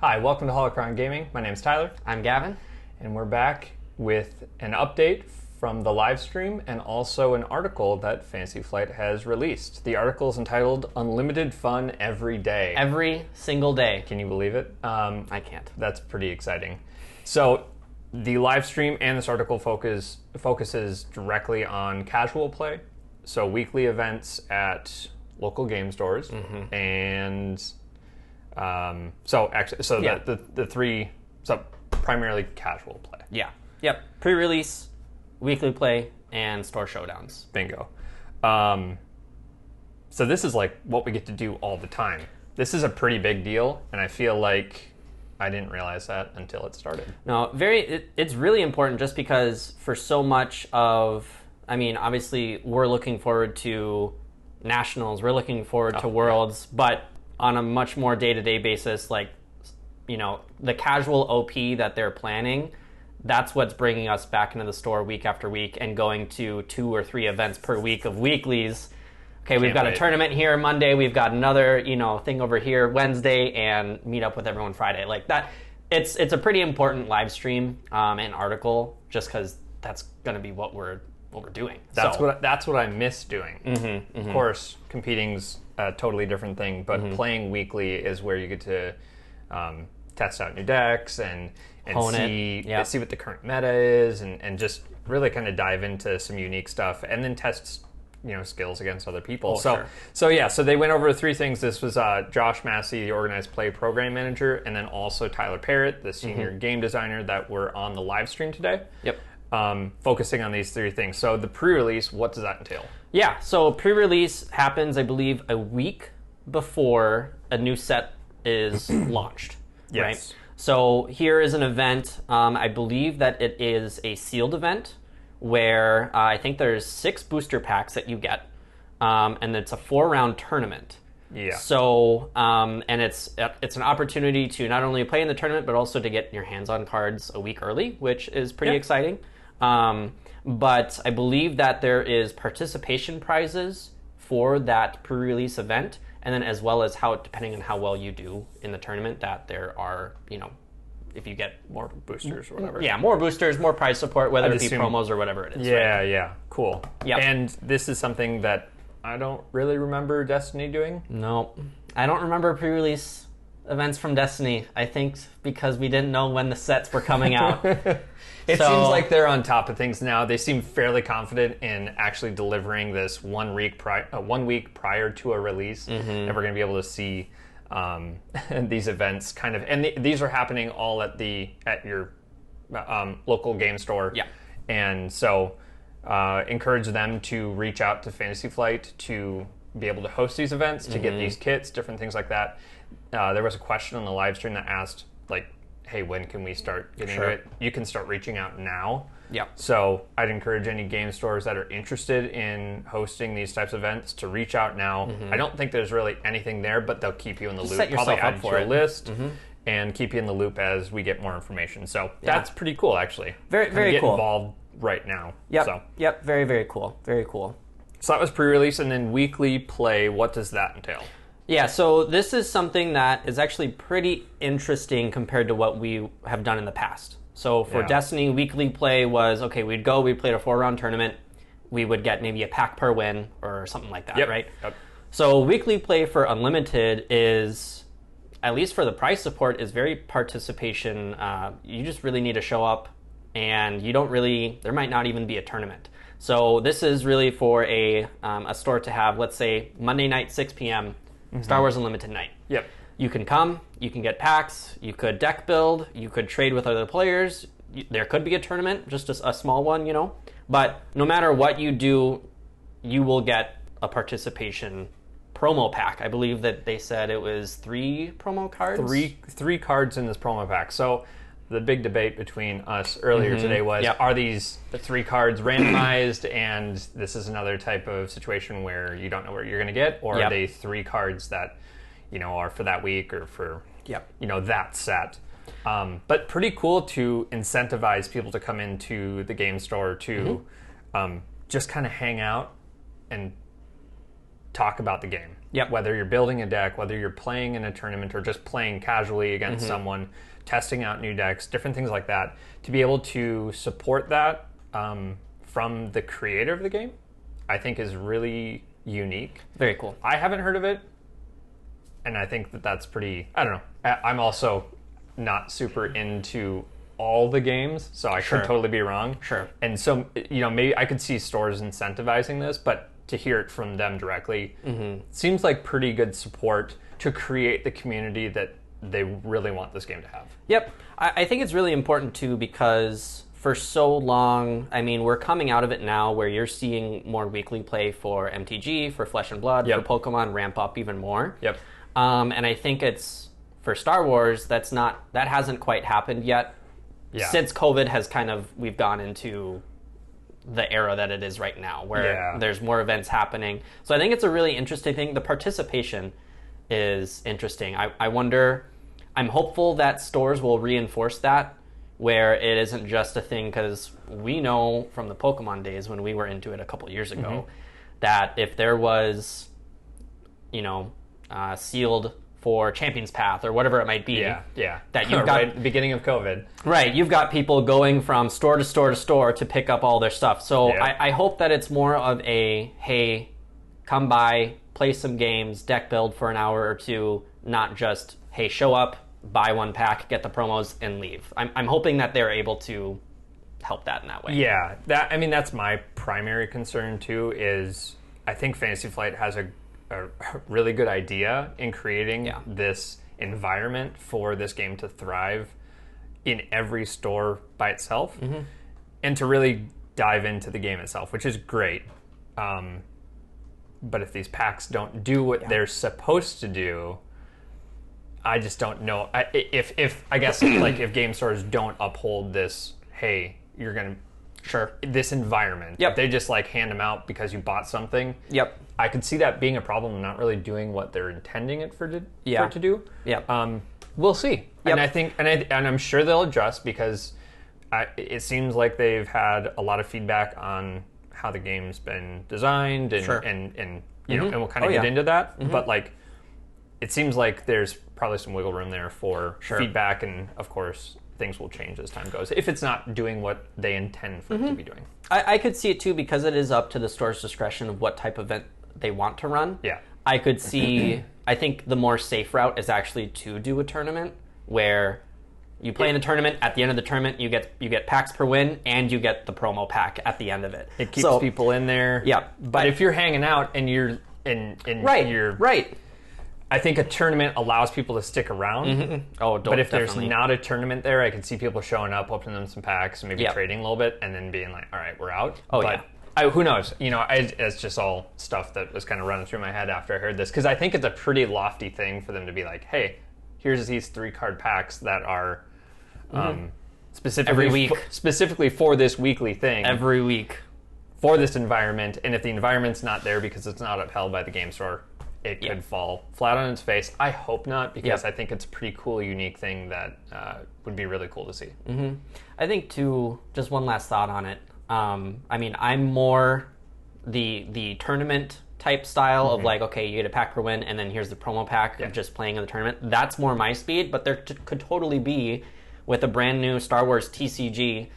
Hi, welcome to Holocron Gaming. My name's Tyler. I'm Gavin. And we're back with an update from the live stream and also an article that Fantasy Flight has released. The article is entitled Unlimited Fun Every Day. Every single day. Can you believe it? I can't. That's pretty exciting. So the live stream and this article focuses directly on casual play. So weekly events at local game stores and the three, primarily casual play. Yeah. Yep. Pre-release, weekly play, and store showdowns. Bingo. So this is like what we get to do all the time. This is a pretty big deal, and I feel like I didn't realize that until it started. No, it's really important just because for so much of, obviously we're looking forward to nationals, we're looking forward to worlds, but on a much more day-to-day basis, like, the casual OP that they're planning, that's what's bringing us back into the store week after week and going to 2 or 3 events per week of weeklies. Okay, we've got a tournament here Monday, we've got another, thing over here Wednesday, and meet up with everyone Friday. Like that, it's a pretty important live stream and article, just because that's going to be what we're doing. That's what I miss doing. Of course, competing's a totally different thing, but playing weekly is where you get to test out new decks and see what the current meta is, and just really kind of dive into some unique stuff, and then test skills against other people. So they went over 3 things. This was Josh Massey, the organized play program manager, and then also Tyler Parrott, the senior game designer, that were on the live stream today. Yep. Focusing on these 3 things. So the pre-release, what does that entail? Yeah, so pre-release happens, I believe, a week before a new set is launched. Yes. Right? So here is an event. I believe that it is a sealed event where I think there's 6 booster packs that you get, and it's a 4-round tournament. Yeah. So, and it's an opportunity to not only play in the tournament, but also to get your hands on cards a week early, which is pretty exciting. But I believe that there is participation prizes for that pre-release event, and then as well as how, depending on how well you do in the tournament, that there are, if you get more boosters or whatever. Yeah, more boosters, more prize support, whether it be promos or whatever it is. Yeah, cool. Yep. And this is something that I don't really remember Destiny doing. No, I don't remember pre-release events from Destiny. I think because we didn't know when the sets were coming out. It seems like they're on top of things now. They seem fairly confident in actually delivering this 1 week prior to a release. And we're going to be able to see these events kind of, and these are happening all at your local game store. Yeah. And so encourage them to reach out to Fantasy Flight to be able to host these events, to get these kits, different things like that. There was a question on the live stream that asked, like, hey, when can we start getting into it? You can start reaching out now. Yeah. So I'd encourage any game stores that are interested in hosting these types of events to reach out now. I don't think there's really anything there, but they'll keep you in the loop. Set yourself probably up add for to a it. list and keep you in the loop as we get more information. So that's pretty cool, actually. Very get cool. Involved right now. Yep. Very, very cool. Very cool. So that was pre-release, and then weekly play. What does that entail? Yeah, so this is something that is actually pretty interesting compared to what we have done in the past. So for Destiny, weekly play was, okay, we'd play a 4-round tournament, we would get maybe a pack per win or something like that, right? Yep. So weekly play for Unlimited is, at least for the price support, is very participation. You just really need to show up, and there might not even be a tournament. So this is really for a store to have, let's say, Monday night, 6 p.m., Star Wars Unlimited night. Yep. You can come, you can get packs, you could deck build, you could trade with other players. There could be a tournament, just a small one, But no matter what you do, you will get a participation promo pack. I believe that they said it was 3 promo cards? Three cards in this promo pack. So the big debate between us earlier today was, are these 3 cards randomized and this is another type of situation where you don't know what you're going to get, or are they 3 cards that are for that week or for that set? But pretty cool to incentivize people to come into the game store to just kind of hang out and talk about the game. Yep. Whether you're building a deck, whether you're playing in a tournament, or just playing casually against someone, testing out new decks, different things like that, to be able to support that from the creator of the game, I think is really unique. Very cool. I haven't heard of it, and I think that that's pretty, I don't know. I'm also not super into all the games, so I could totally be wrong. Sure. And so, maybe I could see stores incentivizing this, but to hear it from them directly seems like pretty good support to create the community that they really want this game to have. Yep. I think it's really important too, because for so long, I mean, we're coming out of it now where you're seeing more weekly play for MTG, for Flesh and Blood, for Pokemon ramp up even more. Yep. And I think it's, for Star Wars, that hasn't quite happened yet. Yeah. Since COVID has we've gone into the era that it is right now, where there's more events happening. So I think it's a really interesting thing. The participation is interesting. I wonder, I'm hopeful that stores will reinforce that, where it isn't just a thing, because we know from the Pokemon days when we were into it a couple years ago, that if there was, sealed for Champion's Path or whatever it might be. That you've got right at the beginning of COVID. Right, you've got people going from store to store to store to pick up all their stuff. So I hope that it's more of a, hey, come by, play some games, deck build for an hour or two, not just, hey, show up, buy one pack, get the promos, and leave. I'm hoping that they're able to help that in that way. Yeah, that's my primary concern too, is I think Fantasy Flight has a really good idea in creating this environment for this game to thrive in every store by itself, and to really dive into the game itself, which is great. But if these packs don't do what they're supposed to do, I just don't know. If I guess like if game stores don't uphold this, hey, you're gonna this environment. Yep. They just like hand them out because you bought something. Yep. I could see that being a problem and not really doing what they're intending it for it to do. Yep. We'll see. Yep. And I think, and I'm sure they'll adjust, because it seems like they've had a lot of feedback on how the game's been designed, and and we'll kind of get into that. But like, it seems like there's probably some wiggle room there for feedback, and of course things will change as time goes if it's not doing what they intend for it to be doing. I could see it too, because it is up to the store's discretion of what type of event they want to run. Yeah. I could see, I think the more safe route is actually to do a tournament where you play in a tournament, at the end of the tournament you get packs per win, and you get the promo pack at the end of it. It keeps people in there. Yeah. But if you're hanging out and you're Right. I think a tournament allows people to stick around. But if there's not a tournament there, I could see people showing up, opening them some packs, and maybe trading a little bit, and then being like, all right, we're out. Who knows? It's just all stuff that was kind of running through my head after I heard this, because I think it's a pretty lofty thing for them to be like, hey, here's these 3-card packs that are specifically for this weekly thing. Every week. For this environment, and if the environment's not there because it's not upheld by the game store, it could fall flat on its face. I hope not, because I think it's a pretty cool, unique thing that would be really cool to see. I think too, just one last thought on it. I'm more the tournament type style of like, okay, you get a pack per win, and then here's the promo pack of just playing in the tournament. That's more my speed, but there could totally be, with a brand new Star Wars TCG,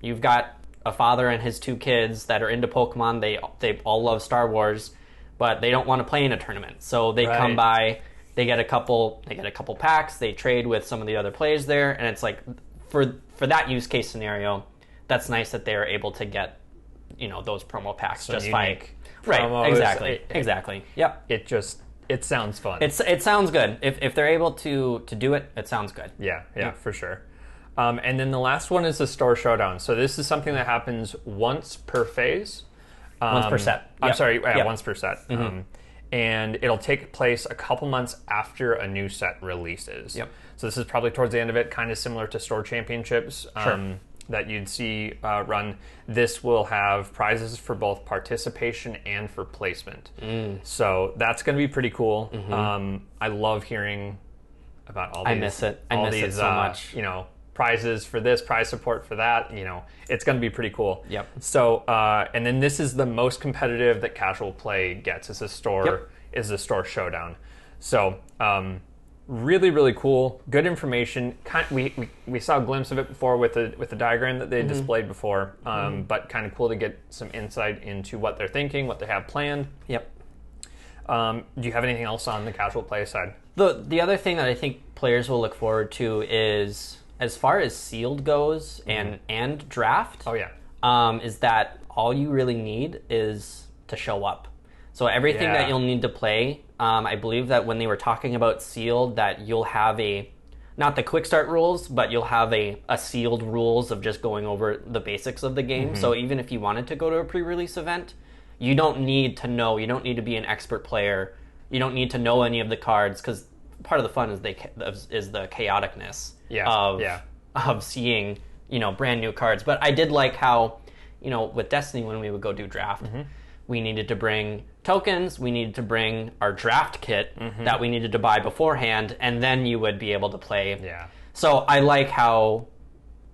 you've got a father and his 2 kids that are into Pokemon. They all love Star Wars, but they don't want to play in a tournament. So they come by, they get a couple packs, they trade with some of the other players there, and it's like, for that use case scenario, that's nice that they're able to get, those promo packs just by promos. Exactly. Yep. It sounds fun. It sounds good. If they're able to do it, it sounds good. Yeah, for sure. And then the last one is the store showdown. So this is something that happens once per phase. Once per set. I'm sorry, once per set. And it'll take place a couple months after a new set releases. Yep. So this is probably towards the end of it, kind of similar to store championships that you'd see run. This will have prizes for both participation and for placement. So that's going to be pretty cool. I love hearing about all these. I miss it. I miss it so much. Prizes for this, prize support for that. It's going to be pretty cool. Yep. So, and then this is the most competitive that casual play gets. It's a store. is the store showdown. So really, really cool, good information. We saw a glimpse of it before with the diagram that they displayed before, but kind of cool to get some insight into what they're thinking, what they have planned. Yep. Do you have anything else on the casual play side? The other thing that I think players will look forward to is, as far as sealed goes and draft. Oh yeah. Is that all you really need is to show up. So everything that you'll need to play, I believe that when they were talking about sealed, that you'll have not the quick start rules, but you'll have a sealed rules of just going over the basics of the game. So even if you wanted to go to a pre-release event, you don't need to know, you don't need to be an expert player, you don't need to know any of the cards, because part of the fun is the chaoticness of seeing, brand new cards. But I did like how, with Destiny, when we would go do draft, we needed to bring tokens, we needed to bring our draft kit that we needed to buy beforehand, and then you would be able to play. Yeah. So I like how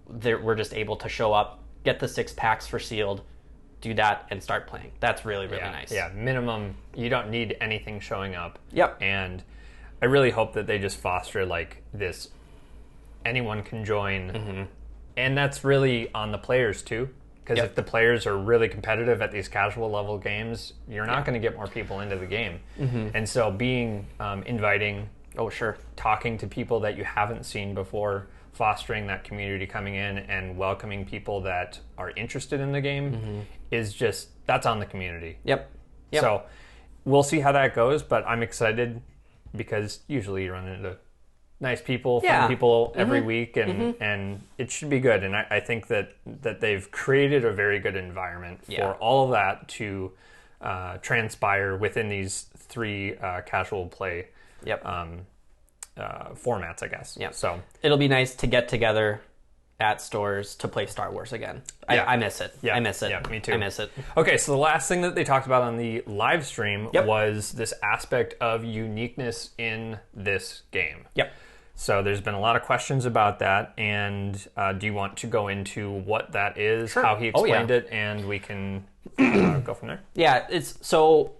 we're just able to show up, get the 6 packs for sealed, do that, and start playing. That's really, really nice. Yeah, minimum, you don't need anything showing up. Yep. And I really hope that they just foster this, anyone can join. And that's really on the players too. Because if the players are really competitive at these casual level games, you're not going to get more people into the game. And so being inviting, talking to people that you haven't seen before, fostering that community coming in and welcoming people that are interested in the game is just, that's on the community. Yep. So we'll see how that goes, but I'm excited because usually you run into nice people, fun people every week, and it should be good. And I think that they've created a very good environment for all of that to transpire within these 3 casual play formats, I guess. Yeah. So it'll be nice to get together at stores to play Star Wars again. I miss it. I miss it. Yeah, me too. I miss it. Okay, so the last thing that they talked about on the live stream was this aspect of uniqueness in this game. Yep. So there's been a lot of questions about that, and do you want to go into what that is, how he explained it, and we can go from there? Yeah, it's so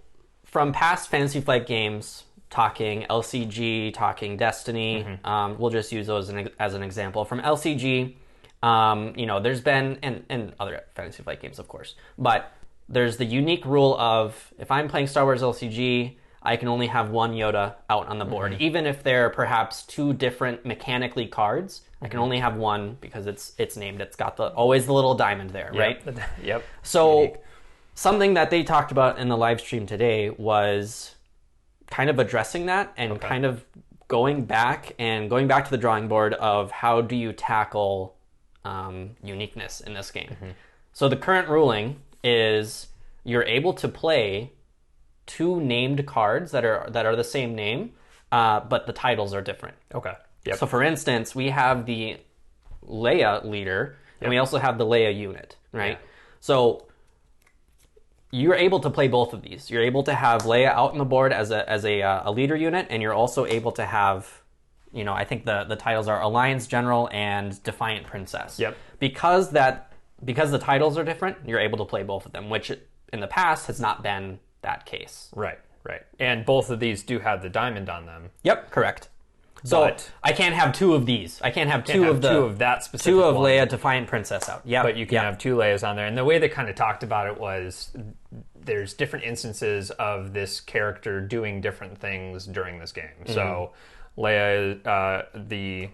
from past Fantasy Flight games, talking LCG, talking Destiny, we'll just use those as an example. From LCG, there's been, and other Fantasy Flight games, of course, but there's the unique rule of, if I'm playing Star Wars LCG, I can only have one Yoda out on the board. Even if they're perhaps 2 different mechanically cards, I can only have one because it's named. It's got always the little diamond there, right? Yep. So something that they talked about in the live stream today was kind of addressing that and kind of going back to the drawing board of how do you tackle uniqueness in this game. So the current ruling is you're able to play 2 named cards that are the same name, but the titles are different. Okay. Yep. So for instance, we have the Leia leader, and we also have the Leia unit, right? Yeah. So you're able to play both of these. You're able to have Leia out on the board as a leader unit, and you're also able to have, I think the titles are Alliance General and Defiant Princess. Yep. Because the titles are different, you're able to play both of them, which in the past has not been that case. Right. And both of these do have the diamond on them. Yep, correct. So I can't have 2 of these. I can't have two of that specific 2 of one. Leia Defiant Princess out. Yeah, but you can have 2 Leias on there. And the way they kind of talked about it was there's different instances of this character doing different things during this game. So Leia, the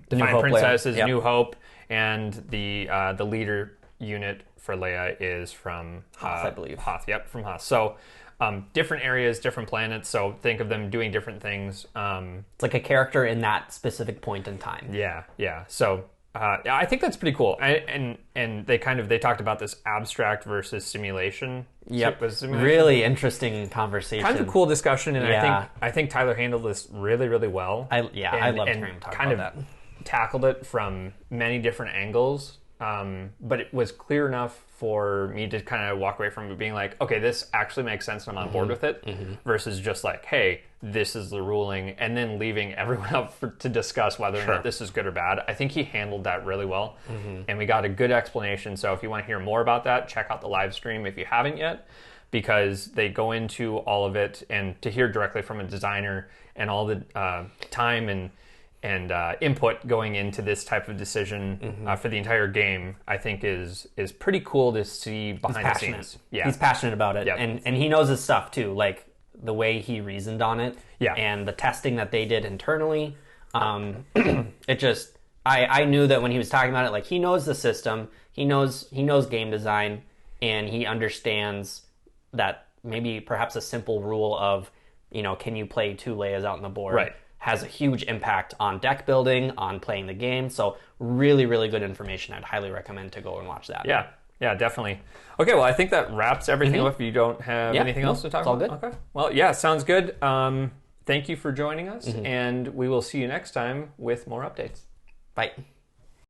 Defiant Princess is New Hope, and the leader unit for Leia is from Hoth, I believe. Hoth, yep, from Hoth. So different areas, different planets. So think of them doing different things. It's like a character in that specific point in time. Yeah. So I think that's pretty cool. And they talked about this abstract versus simulation. Yep. Really interesting conversation. Kind of a cool discussion, and I think Tyler handled this really, really well. I loved hearing him talk about that. Tackled it from many different angles. But it was clear enough for me to kind of walk away from it being like, okay, this actually makes sense and I'm on board with it, versus just like, hey, this is the ruling, and then leaving everyone up to discuss whether or not this is good or bad. I think he handled that really well, and we got a good explanation. So if you want to hear more about that, check out the live stream if you haven't yet. because they go into all of it, and to hear directly from a designer and all the time and input going into this type of decision for the entire game, I think is pretty cool to see behind the scenes. Yeah, he's passionate about it, Yep. and he knows his stuff too. Like the way he reasoned on it, Yeah. and the testing that they did internally. It just, I knew that when he was talking about it, like he knows the system, he knows game design, and he understands that maybe perhaps a simple rule of, can you play 2 Leias out on the board, Right, has a huge impact on deck building, on playing the game. So really, really good information. I'd highly recommend to go and watch that. Yeah, definitely. Okay, well, I think that wraps everything up. If you don't have anything else to talk it's all about? good. Okay. Well, yeah, sounds good. Thank you for joining us, and we will see you next time with more updates. Bye.